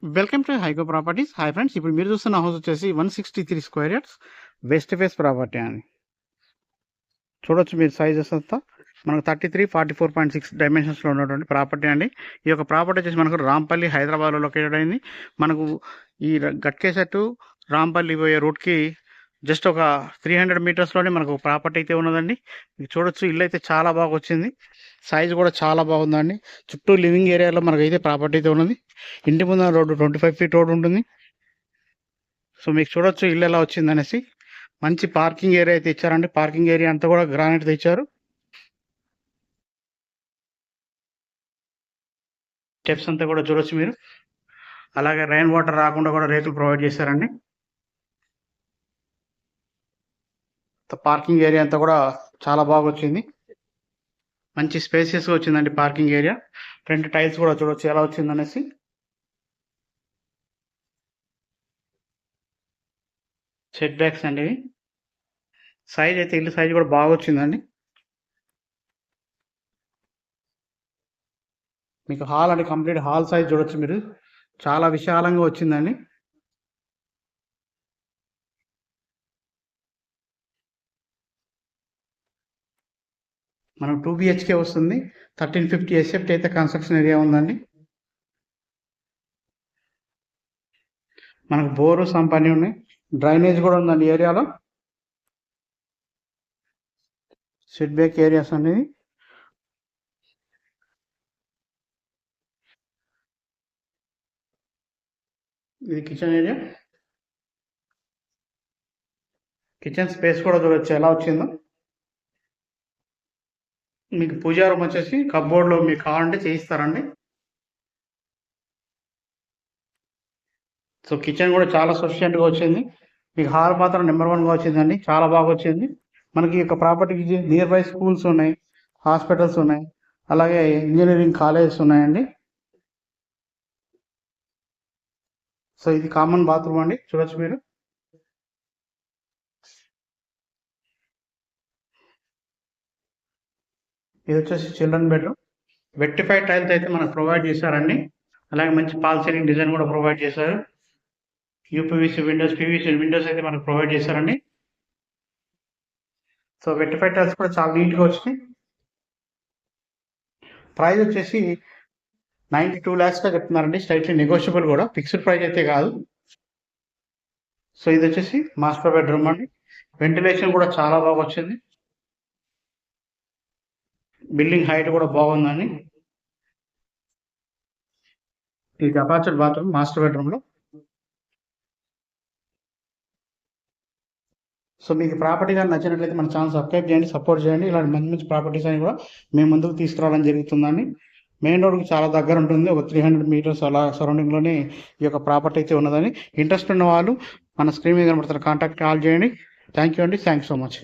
Welcome to హైకో properties. Hi friends, ఇప్పుడు మీరు చూస్తున్న హౌస్ వచ్చేసి 163 square yards west face property అని చూడొచ్చు. మీరు సైజెస్ అంతా మనకు 33-44.6 డైమెన్షన్స్లో ఉన్నటువంటి ప్రాపర్టీ అండి. ఈ యొక్క ప్రాపర్టీ వచ్చేసి మనకు రాంపల్లి, హైదరాబాద్లో లొకేటెడ్ అయింది. మనకు ఈ గట్కేసెట్ రాంపల్లి పోయే రూట్కి జస్ట్ ఒక 300 మీటర్స్లోనే మనకు ప్రాపర్టీ అయితే ఉన్నదండి. మీకు చూడొచ్చు, ఇల్లు అయితే చాలా బాగా వచ్చింది. సైజ్ కూడా చాలా బాగుందండి. చుట్టూ లివింగ్ ఏరియాలో మనకైతే ప్రాపర్టీ అయితే ఉన్నది. ఇంటి ముందు రోడ్డు 25 ఫీట్ రోడ్ ఉంటుంది. సో మీకు చూడొచ్చు ఇల్లు ఎలా వచ్చింది అనేసి. మంచి పార్కింగ్ ఏరియా అయితే ఇచ్చారండి. పార్కింగ్ ఏరియా అంతా కూడా గ్రానైట్ ఇచ్చారు. స్టెప్స్ అంతా కూడా చూడొచ్చు మీరు. అలాగే రైన్ వాటర్ రాకుండా కూడా రేకులు ప్రొవైడ్ చేశారండి. పార్కింగ్ ఏరియా అంతా కూడా చాలా బాగా వచ్చింది. మంచి స్పేసియస్ వచ్చిందండి పార్కింగ్ ఏరియా. ఫ్రంట్ టైల్స్ కూడా చూడొచ్చు ఎలా వచ్చింది అనేసి. సెట్ బ్యాక్స్ అండి. సైజ్ అయితే ఇల్లు సైజ్ కూడా బాగా వచ్చిందండి. మీకు హాల్ అంటే కంప్లీట్ హాల్ సైజ్ చూడొచ్చు మీరు. చాలా విశాలంగా వచ్చిందండి. మనకు 2 BHK వస్తుంది. 1350 ఎస్ఎఫ్టీ అయితే కన్స్ట్రక్షన్ ఏరియా ఉందండి. మనకు బోరు సంపని ఉన్నాయి. డ్రైనేజ్ కూడా ఉందండి ఏరియాలో. సెట్ బ్యాక్ ఏరియాస్ అనేది ఇది కిచెన్ ఏరియా. కిచెన్ స్పేస్ కూడా చూడొచ్చు ఎలా వచ్చిందో. మీకు పూజా రూమ్ వచ్చేసి కప్బోర్డ్లో మీకు కావాలంటే చేయిస్తారండి. సో కిచెన్ కూడా చాలా సఫిషియెంట్గా వచ్చింది. మీకు హాల్ మాత్రం నెంబర్ 1గా వచ్చిందండి. చాలా బాగా వచ్చింది. మనకి ఈ యొక్క ప్రాపర్టీకి నియర్ బై స్కూల్స్ ఉన్నాయి, హాస్పిటల్స్ ఉన్నాయి, అలాగే ఇంజనీరింగ్ కాలేజెస్ ఉన్నాయండి. సో ఇది కామన్ బాత్రూమ్ అండి, చూడొచ్చు మీరు. ఇది వచ్చేసి చిల్డ్రన్ బెడ్రూమ్. వెట్టిఫైడ్ టైల్స్ అయితే మనకు ప్రొవైడ్ చేశారండి. అలాగే మంచి పాల్ సీలింగ్ డిజైన్ కూడా ప్రొవైడ్ చేశారు. యూపీవీసీ విండోస్, పీవీసీ విండోస్ అయితే మనకు ప్రొవైడ్ చేశారండి. సో వెట్టిఫైడ్ టైల్స్ కూడా చాలా నీట్గా వచ్చినాయి. ప్రైస్ వచ్చేసి 92 lakhsగా చెప్తున్నారండి. స్లైట్లీ నెగోషియబుల్ కూడా, ఫిక్స్డ్ ప్రైస్ అయితే కాదు. సో ఇది వచ్చేసి మాస్టర్ బెడ్రూమ్ అండి. వెంటిలేషన్ కూడా చాలా బాగా వచ్చింది. బిల్డింగ్ హైట్ కూడా బాగుందండి. ఇది అటాచ్డ్ బాత్రూమ్ మాస్టర్ బెడ్రూమ్లో. సో మీకు ప్రాపర్టీ కానీ నచ్చినట్లయితే మన ఛానల్ సబ్స్క్రైబ్ చేయండి, సపోర్ట్ చేయండి. ఇలాంటి మంచి మంచి ప్రాపర్టీస్ అని కూడా మేము ముందుకు తీసుకురావడం జరుగుతుందండి. మెయిన్ రోడ్కి చాలా దగ్గర ఉంటుంది. ఒక 300 మీటర్స్ అలా సరౌండింగ్లోనే ఈ యొక్క ప్రాపర్టీ అయితే ఉన్నదని. ఇంట్రెస్ట్ ఉన్న వాళ్ళు మన స్క్రీన్ మీద కనబడుతున్న కాంటాక్ట్ కాల్ చేయండి. థ్యాంక్ యూ అండి. Thank so much.